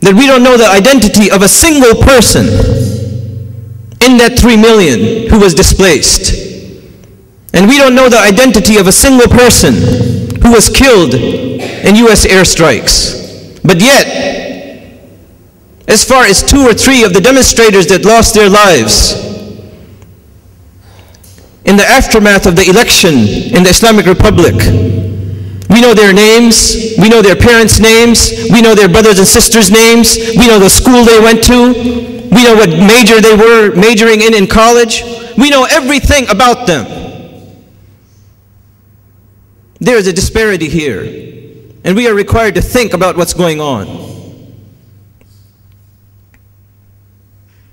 that we don't know the identity of a single person in that 3 million who was displaced. And we don't know the identity of a single person who was killed in US airstrikes. But yet, as far as 2 or 3 of the demonstrators that lost their lives in the aftermath of the election in the Islamic Republic, we know their names, we know their parents' names, we know their brothers and sisters' names, we know the school they went to, we know what major they were majoring in college. We know everything about them. There is a disparity here, and we are required to think about what's going on.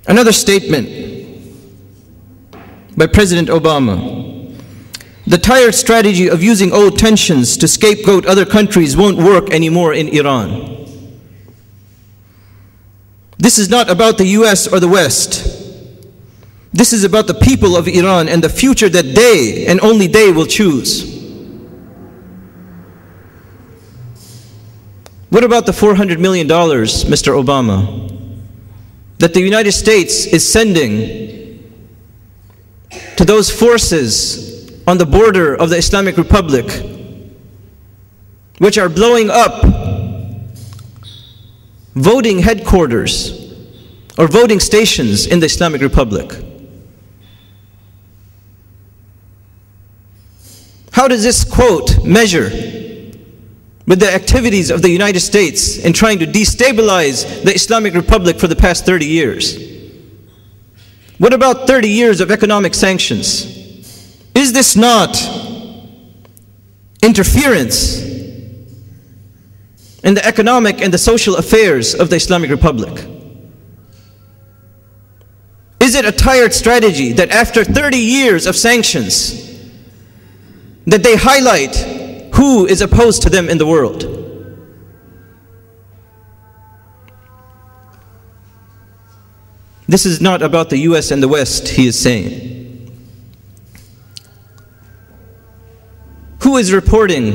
Another statement by President Obama. The tired strategy of using old tensions to scapegoat other countries won't work anymore in Iran. This is not about the US or the West. This is about the people of Iran and the future that they, and only they, will choose. What about the $400 million, Mr. Obama, that the United States is sending to those forces on the border of the Islamic Republic, which are blowing up voting headquarters or voting stations in the Islamic Republic? How does this quote measure with the activities of the United States in trying to destabilize the Islamic Republic for the past 30 years? What about 30 years of economic sanctions? Is this not interference in the economic and the social affairs of the Islamic Republic? Is it a tired strategy that after 30 years of sanctions, that they highlight who is opposed to them in the world? This is not about the US and the West, he is saying. Who is reporting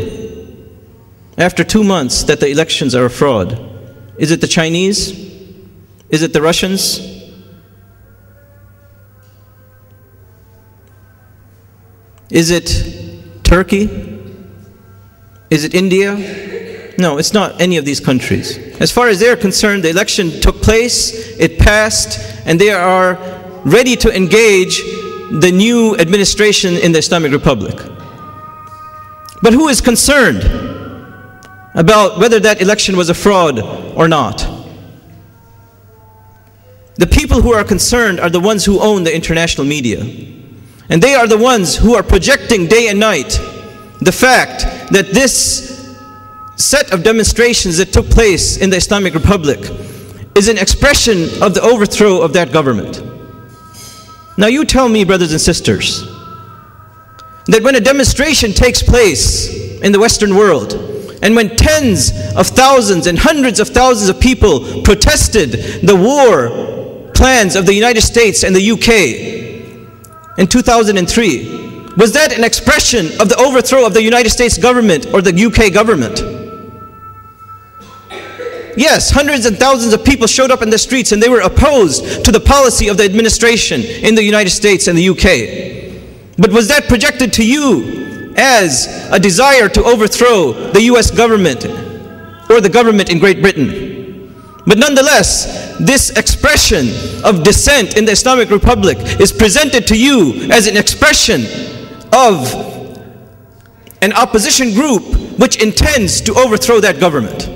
after 2 months that the elections are a fraud? Is it the Chinese? Is it the Russians? Is it Turkey? Is it India? No, it's not any of these countries. As far as they're concerned, the election took place, it passed, and they are ready to engage the new administration in the Islamic Republic. But who is concerned about whether that election was a fraud or not? The people who are concerned are the ones who own the international media. And they are the ones who are projecting day and night the fact that this set of demonstrations that took place in the Islamic Republic is an expression of the overthrow of that government. Now you tell me, brothers and sisters, that when a demonstration takes place in the Western world, and when tens of thousands and hundreds of thousands of people protested the war plans of the United States and the UK in 2003, was that an expression of the overthrow of the United States government or the UK government? Yes, hundreds and thousands of people showed up in the streets and they were opposed to the policy of the administration in the United States and the UK. But was that projected to you as a desire to overthrow the US government or the government in Great Britain? But nonetheless, this expression of dissent in the Islamic Republic is presented to you as an expression of an opposition group which intends to overthrow that government.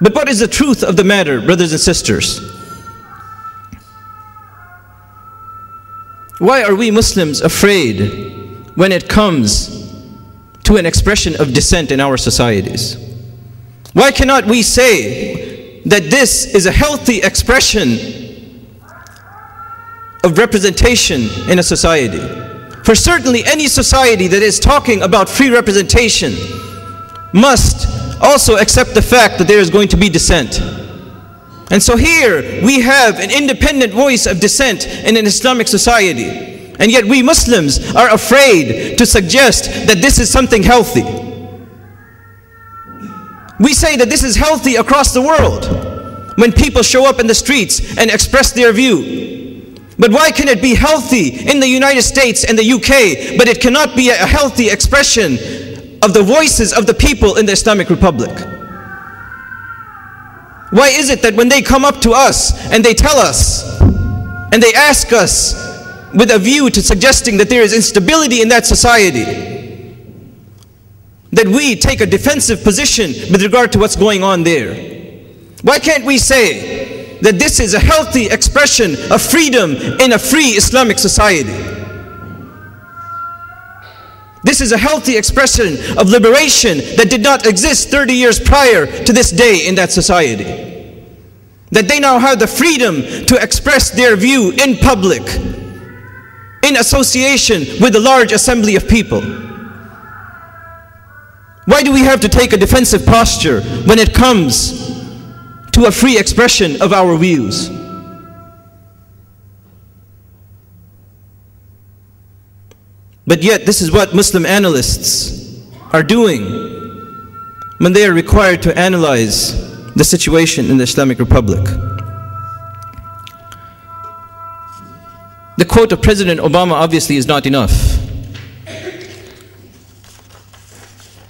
But what is the truth of the matter, brothers and sisters? Why are we Muslims afraid when it comes to an expression of dissent in our societies? Why cannot we say that this is a healthy expression of representation in a society? For certainly any society that is talking about free representation must also accept the fact that there is going to be dissent. And so here we have an independent voice of dissent in an Islamic society. And yet we Muslims are afraid to suggest that this is something healthy. We say that this is healthy across the world when people show up in the streets and express their view. But why can it be healthy in the United States and the UK, but it cannot be a healthy expression of the voices of the people in the Islamic Republic? Why is it that when they come up to us and they tell us and they ask us with a view to suggesting that there is instability in that society, that we take a defensive position with regard to what's going on there? Why can't we say that this is a healthy expression of freedom in a free Islamic society? This is a healthy expression of liberation that did not exist 30 years prior to this day in that society. That they now have the freedom to express their view in public, in association with a large assembly of people. Why do we have to take a defensive posture when it comes to a free expression of our views? But yet, this is what Muslim analysts are doing when they are required to analyze the situation in the Islamic Republic. The quote of President Obama obviously is not enough.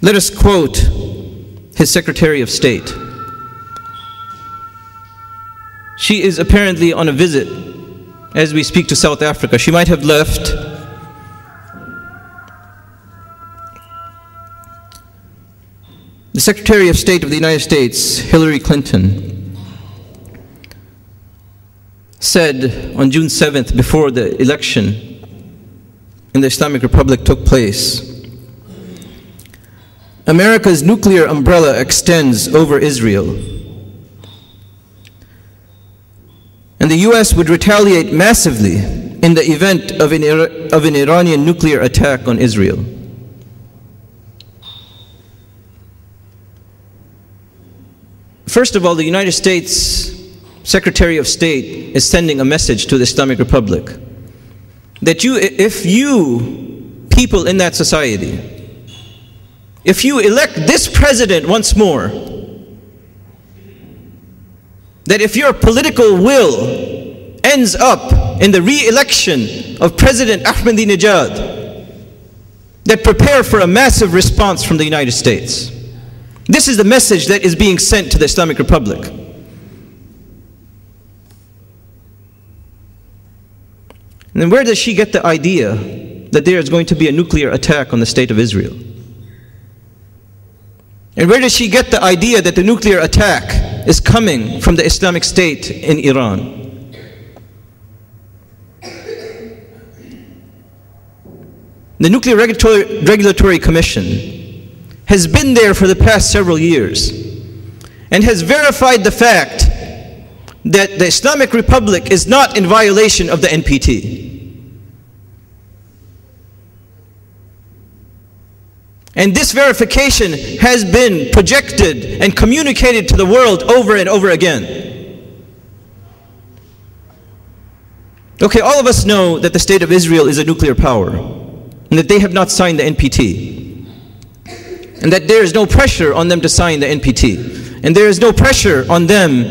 Let us quote his Secretary of State. She is apparently on a visit as we speak to South Africa. She might have left. The Secretary of State of the United States, Hillary Clinton, said on June 7th, before the election in the Islamic Republic took place, America's nuclear umbrella extends over Israel, and the US would retaliate massively in the event of an Iranian nuclear attack on Israel. First of all, the United States Secretary of State is sending a message to the Islamic Republic that if you people in that society, if you elect this president once more, that if your political will ends up in the re-election of President Ahmadinejad, that prepare for a massive response from the United States. This is the message that is being sent to the Islamic Republic. And then where does she get the idea that there is going to be a nuclear attack on the state of Israel? And where does she get the idea that the nuclear attack is coming from the Islamic State in Iran? The Nuclear Regulatory Commission has been there for the past several years and has verified the fact that the Islamic Republic is not in violation of the NPT. And this verification has been projected and communicated to the world over and over again. Okay, all of us know that the State of Israel is a nuclear power and that they have not signed the NPT. And that there is no pressure on them to sign the NPT. And there is no pressure on them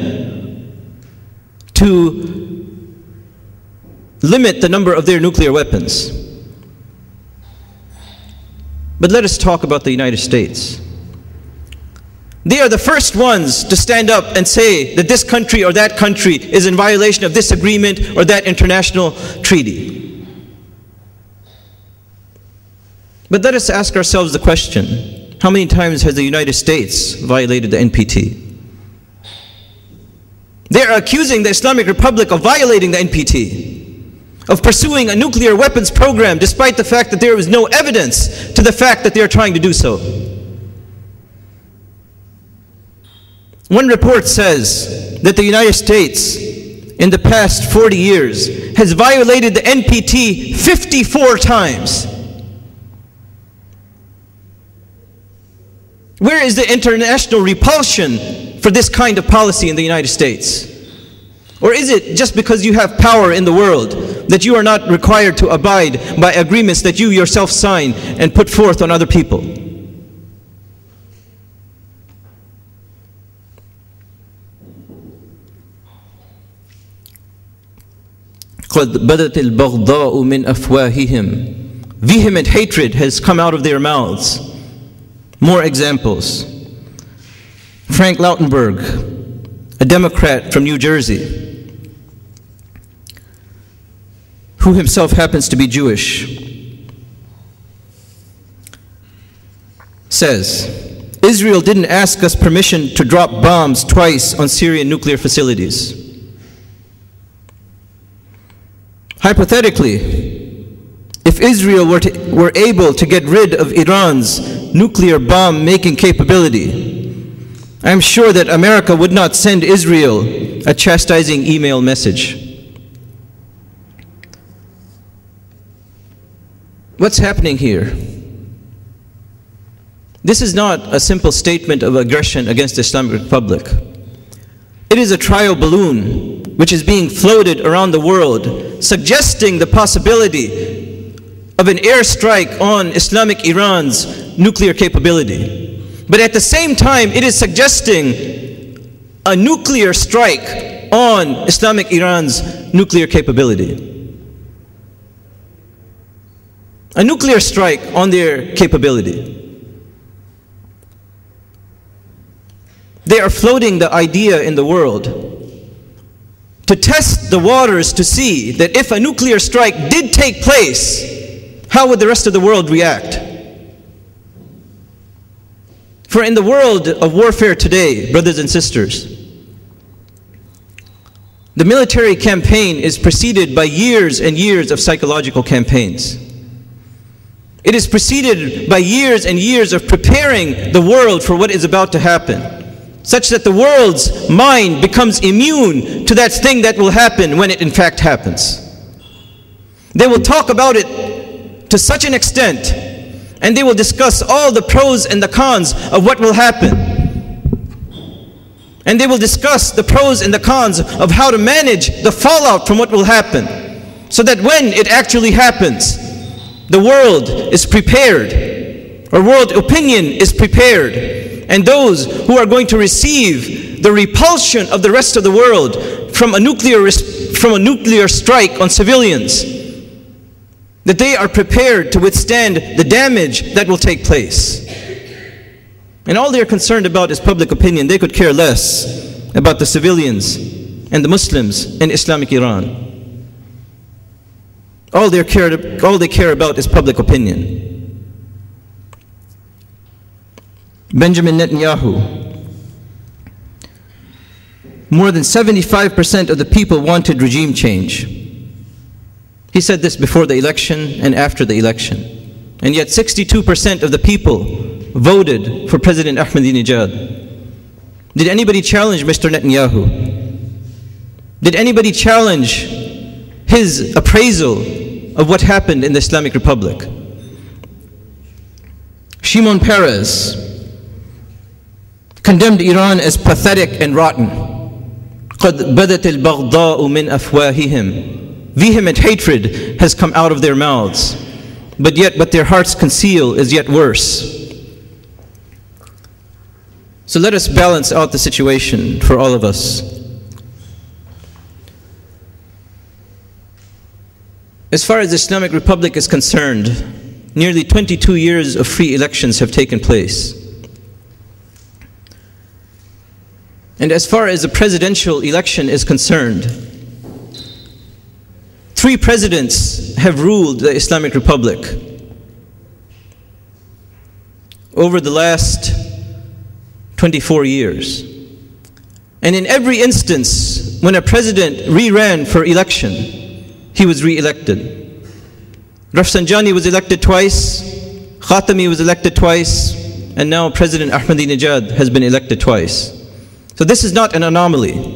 to limit the number of their nuclear weapons. But let us talk about the United States. They are the first ones to stand up and say that this country or that country is in violation of this agreement or that international treaty. But let us ask ourselves the question, how many times has the United States violated the NPT? They are accusing the Islamic Republic of violating the NPT, of pursuing a nuclear weapons program despite the fact that there is no evidence to the fact that they are trying to do so. One report says that the United States in the past 40 years has violated the NPT 54 times. Where is the international repulsion for this kind of policy in the United States? Or is it just because you have power in the world that you are not required to abide by agreements that you yourself sign and put forth on other people? قَدْ بَدَتِ الْبَغْضَاءُ مِنْ أَفْوَاهِهِمْ. Vehement hatred has come out of their mouths. More examples. Frank Lautenberg, a Democrat from New Jersey, who himself happens to be Jewish, says, Israel didn't ask us permission to drop bombs twice on Syrian nuclear facilities. Hypothetically, if Israel were able to get rid of Iran's nuclear bomb-making capability, I'm sure that America would not send Israel a chastising email message. What's happening here? This is not a simple statement of aggression against the Islamic Republic. It is a trial balloon which is being floated around the world, suggesting the possibility of an airstrike on Islamic Iran's nuclear capability. But at the same time, it is suggesting a nuclear strike on Islamic Iran's nuclear capability. A nuclear strike on their capability. They are floating the idea in the world to test the waters to see that if a nuclear strike did take place, how would the rest of the world react? For in the world of warfare today, brothers and sisters, the military campaign is preceded by years and years of psychological campaigns. It is preceded by years and years of preparing the world for what is about to happen, such that the world's mind becomes immune to that thing that will happen when it in fact happens. They will talk about it to such an extent, and they will discuss all the pros and the cons of what will happen. And they will discuss the pros and the cons of how to manage the fallout from what will happen, so that when it actually happens, the world is prepared, or world opinion is prepared, and those who are going to receive the repulsion of the rest of the world from a nuclear strike on civilians, that they are prepared to withstand the damage that will take place. And all they're concerned about is public opinion. They could care less about the civilians and the Muslims in Islamic Iran. All they care about is public opinion. Benjamin Netanyahu. More than 75% of the people wanted regime change. He said this before the election and after the election. And yet 62% of the people voted for President Ahmadinejad. Did anybody challenge Mr. Netanyahu? Did anybody challenge his appraisal of what happened in the Islamic Republic? Shimon Peres condemned Iran as pathetic and rotten. قَدْ بَدَتِ الْبَغْضَاءُ مِنْ أَفْوَاهِهِمْ. Vehement hatred has come out of their mouths, but yet what their hearts conceal is yet worse. So let us balance out the situation for all of us. As far as the Islamic Republic is concerned, nearly 22 years of free elections have taken place. And as far as the presidential election is concerned, 3 presidents have ruled the Islamic Republic over the last 24 years. And in every instance, when a president re-ran for election, he was re-elected. Rafsanjani was elected twice, Khatami was elected twice, and now President Ahmadinejad has been elected twice. So this is not an anomaly.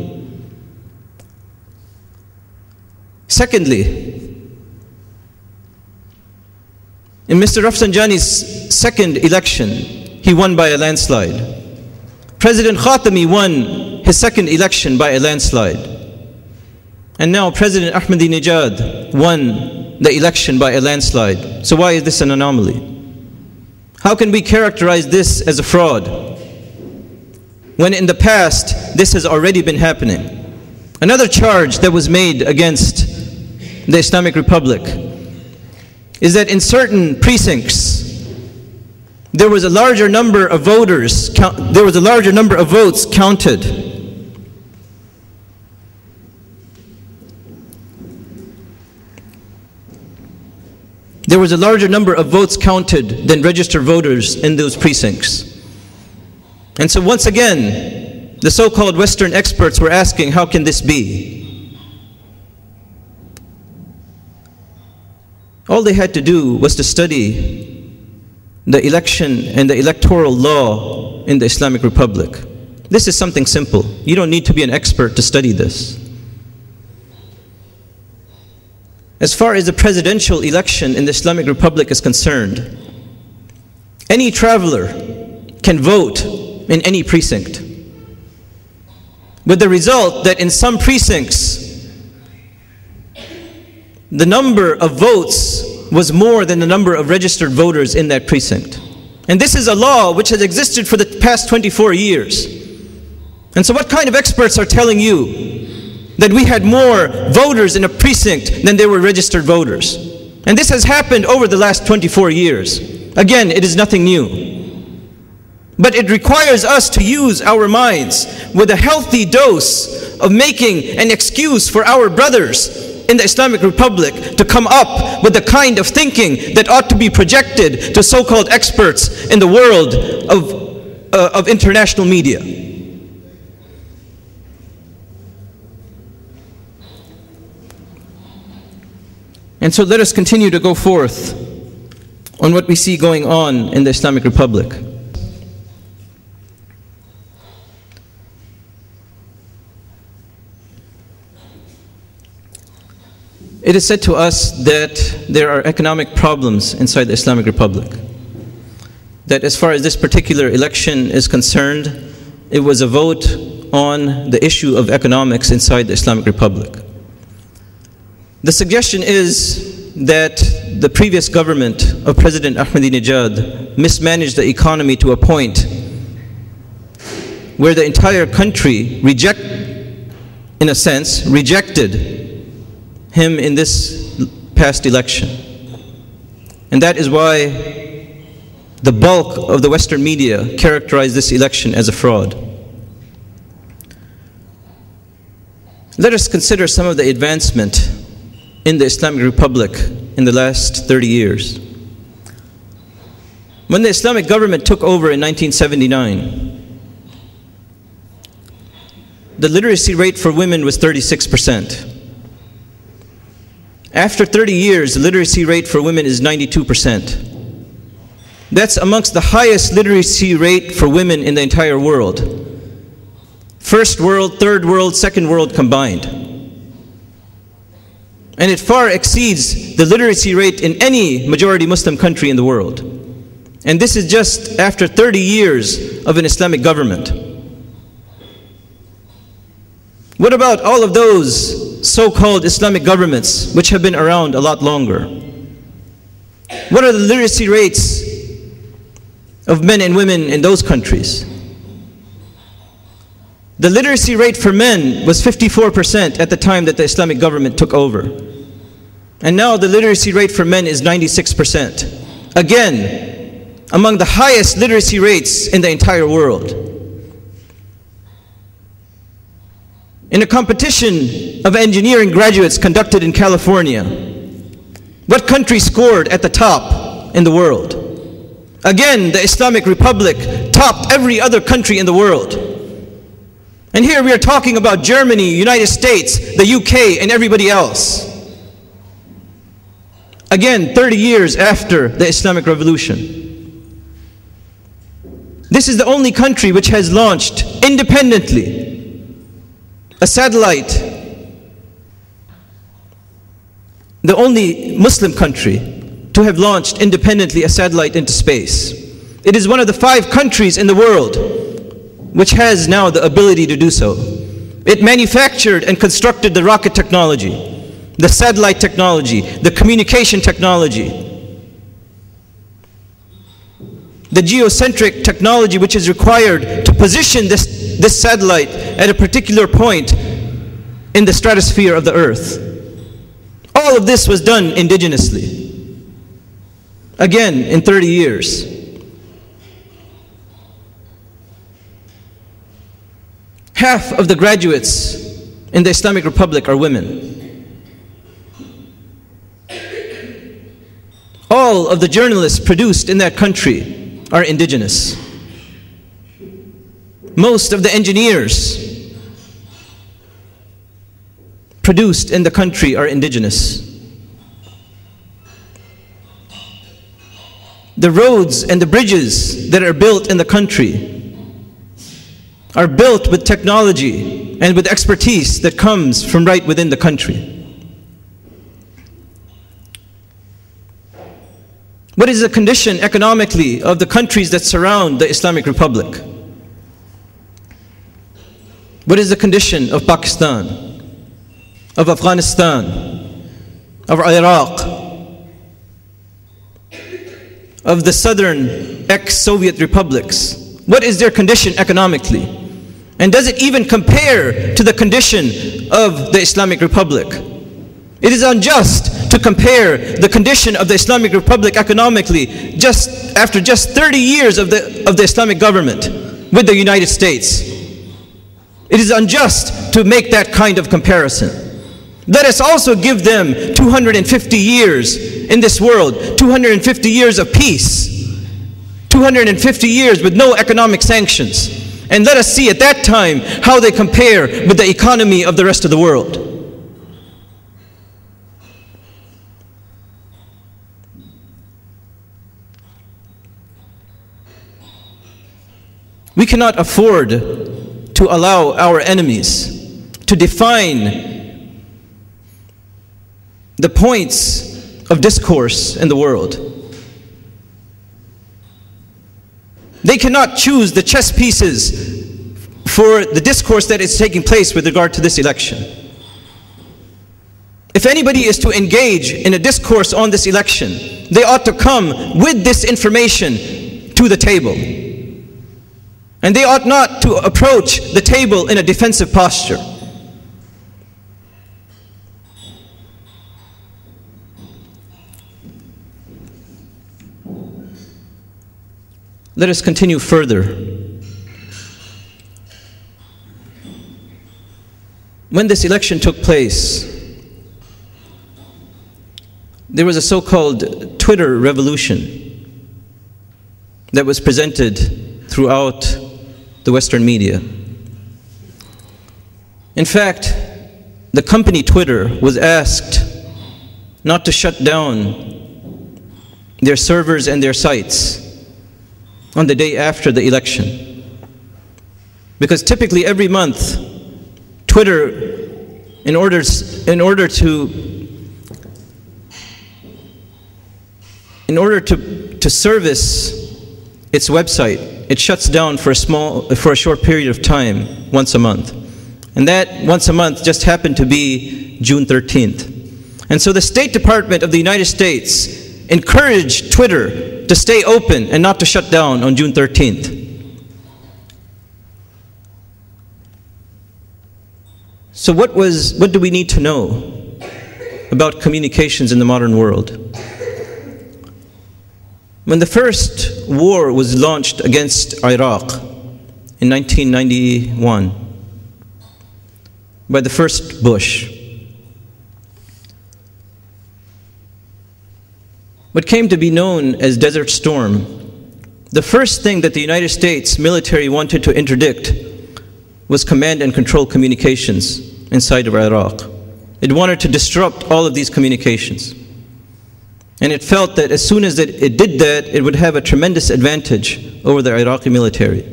Secondly, in Mr. Rafsanjani's second election, he won by a landslide. President Khatami won his second election by a landslide. And now President Ahmadinejad won the election by a landslide. So why is this an anomaly? How can we characterize this as a fraud, when in the past this has already been happening? Another charge that was made against the Islamic Republic is that in certain precincts, there was a larger number of votes counted. There was a larger number of votes counted than registered voters in those precincts. And so once again, the so-called Western experts were asking, how can this be? All they had to do was to study the election and the electoral law in the Islamic Republic. This is something simple. You don't need to be an expert to study this. As far as the presidential election in the Islamic Republic is concerned, any traveler can vote in any precinct, with the result that in some precincts, the number of votes was more than the number of registered voters in that precinct. And this is a law which has existed for the past 24 years. And so what kind of experts are telling you that we had more voters in a precinct than there were registered voters? And this has happened over the last 24 years. Again, it is nothing new. But it requires us to use our minds with a healthy dose of making an excuse for our brothers in the Islamic Republic to come up with the kind of thinking that ought to be projected to so-called experts in the world of international media. And so let us continue to go forth on what we see going on in the Islamic Republic. It is said to us that there are economic problems inside the Islamic Republic. That as far as this particular election is concerned, it was a vote on the issue of economics inside the Islamic Republic. The suggestion is that the previous government of President Ahmadinejad mismanaged the economy to a point where the entire country in a sense, rejected him in this past election. And that is why the bulk of the Western media characterized this election as a fraud. Let us consider some of the advancement in the Islamic Republic in the last 30 years. When the Islamic government took over in 1979, the literacy rate for women was 36%. After 30 years, the literacy rate for women is 92%. That's amongst the highest literacy rate for women in the entire world. First world, third world, second world combined. And it far exceeds the literacy rate in any majority Muslim country in the world. And this is just after 30 years of an Islamic government. What about all of those so-called Islamic governments which have been around a lot longer? What are the literacy rates of men and women in those countries? The literacy rate for men was 54% at the time that the Islamic government took over. And now the literacy rate for men is 96%. Again, among the highest literacy rates in the entire world. In a competition of engineering graduates conducted in California, what country scored at the top in the world? Again, the Islamic Republic topped every other country in the world. And here we are talking about Germany, United States, the UK, and everybody else. Again, 30 years after the Islamic Revolution. This is the only country which has launched independently a satellite, the only Muslim country to have launched independently a satellite into space. It is one of the 5 countries in the world which has now the ability to do so. It manufactured and constructed the rocket technology, the satellite technology, the communication technology, the geocentric technology which is required to position this satellite at a particular point in the stratosphere of the earth. All of this was done indigenously. Again, in 30 years. Half of the graduates in the Islamic Republic are women. All of the journalists produced in that country are indigenous. Most of the engineers produced in the country are indigenous. The roads and the bridges that are built in the country are built with technology and with expertise that comes from right within the country. What is the condition economically of the countries that surround the Islamic Republic? What is the condition of Pakistan, of Afghanistan, of Iraq, of the southern ex-Soviet republics? What is their condition economically? And does it even compare to the condition of the Islamic Republic? It is unjust to compare the condition of the Islamic Republic economically after just 30 years of the Islamic government with the United States. It is unjust to make that kind of comparison. Let us also give them 250 years in this world, 250 years of peace, 250 years with no economic sanctions. And let us see at that time how they compare with the economy of the rest of the world. We cannot afford to allow our enemies to define the points of discourse in the world. They cannot choose the chess pieces for the discourse that is taking place with regard to this election. If anybody is to engage in a discourse on this election, they ought to come with this information to the table. And they ought not to approach the table in a defensive posture. Let us continue further. When this election took place, there was a so-called Twitter revolution that was presented throughout the Western media. In fact, the company Twitter was asked not to shut down their servers and their sites on the day after the election. Because typically every month, Twitter, in order to service its website, it shuts down for a short period of time, once a month. And that once a month just happened to be June 13th. And so the State Department of the United States encouraged Twitter to stay open and not to shut down on June 13th. So what do we need to know about communications in the modern world? When the first war was launched against Iraq in 1991 by the first Bush, what came to be known as Desert Storm, the first thing that the United States military wanted to interdict was command and control communications inside of Iraq. It wanted to disrupt all of these communications. And it felt that as soon as it did that, it would have a tremendous advantage over the Iraqi military.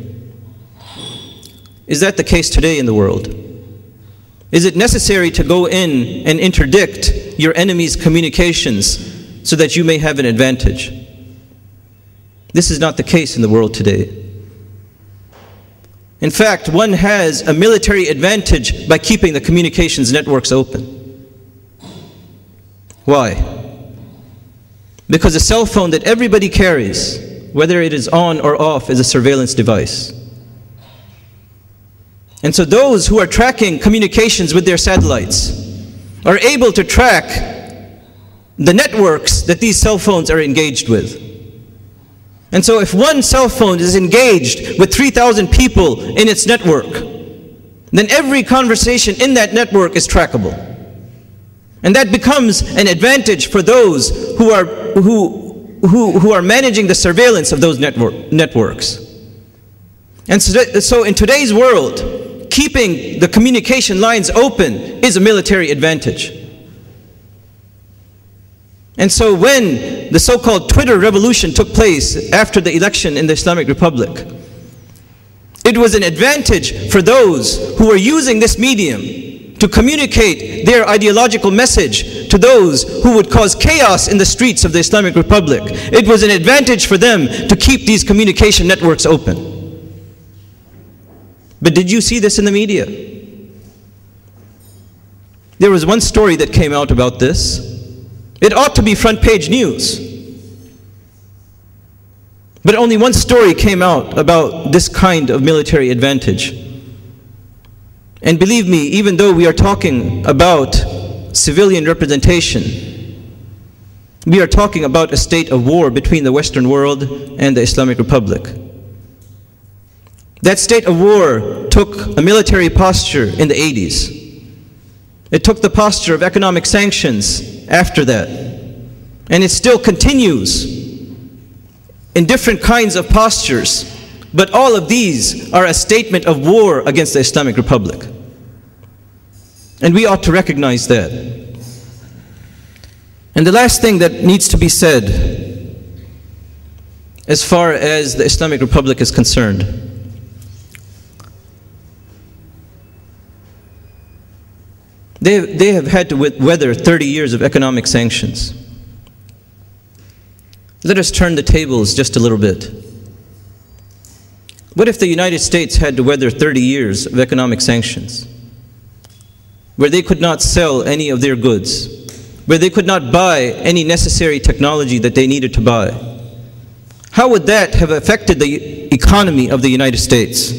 Is that the case today in the world? Is it necessary to go in and interdict your enemy's communications so that you may have an advantage? This is not the case in the world today. In fact, one has a military advantage by keeping the communications networks open. Why? Because a cell phone that everybody carries, whether it is on or off, is a surveillance device. And so those who are tracking communications with their satellites are able to track the networks that these cell phones are engaged with. And so if one cell phone is engaged with 3,000 people in its network, then every conversation in that network is trackable. And that becomes an advantage for those who are managing the surveillance of those networks. And so in today's world, keeping the communication lines open is a military advantage. And so when the so-called Twitter revolution took place after the election in the Islamic Republic, it was an advantage for those who were using this medium to communicate their ideological message to those who would cause chaos in the streets of the Islamic Republic. It was an advantage for them to keep these communication networks open. But did you see this in the media? There was one story that came out about this. It ought to be front page news. But only one story came out about this kind of military advantage. And believe me, even though we are talking about civilian representation, we are talking about a state of war between the Western world and the Islamic Republic. That state of war took a military posture in the 80s. It took the posture of economic sanctions after that. And it still continues in different kinds of postures. But all of these are a statement of war against the Islamic Republic. And we ought to recognize that. And the last thing that needs to be said as far as the Islamic Republic is concerned, they have had to weather 30 years of economic sanctions. Let us turn the tables just a little bit. What if the United States had to weather 30 years of economic sanctions, where they could not sell any of their goods, where they could not buy any necessary technology that they needed to buy? How would that have affected the economy of the United States?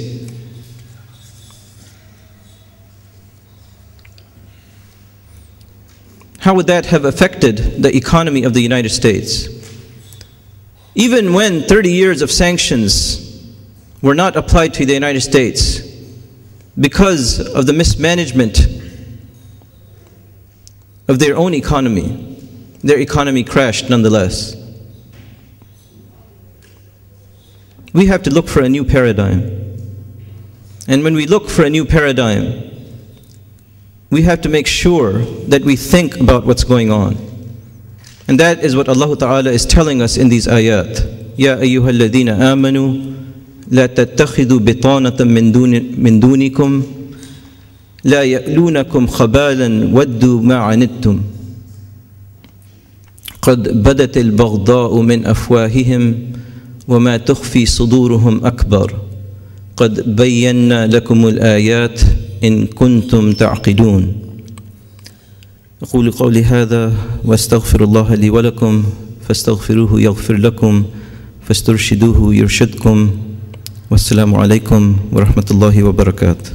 How would that have affected the economy of the United States? Even when 30 years of sanctions were not applied to the United States because of the mismanagement of their own economy, their economy crashed nonetheless. We have to look for a new paradigm. And when we look for a new paradigm, we have to make sure that we think about what's going on. And that is what Allah Ta'ala is telling us in these ayat. Ya ayyuhal ladhina amanu la tattakhidhu bitanatan min dunikum la ya'lunakum khabalan waddu ma'anittum qad badat al-baghda'u min afwahihim wa ma tukhfi suduruhum akbar qad bayyana lakum al-ayat إن كنتم تعقلون. أقول قولي هذا واستغفر الله لي ولكم فاستغفروه يغفر لكم فاسترشدوه يرشدكم والسلام عليكم ورحمة الله وبركاته.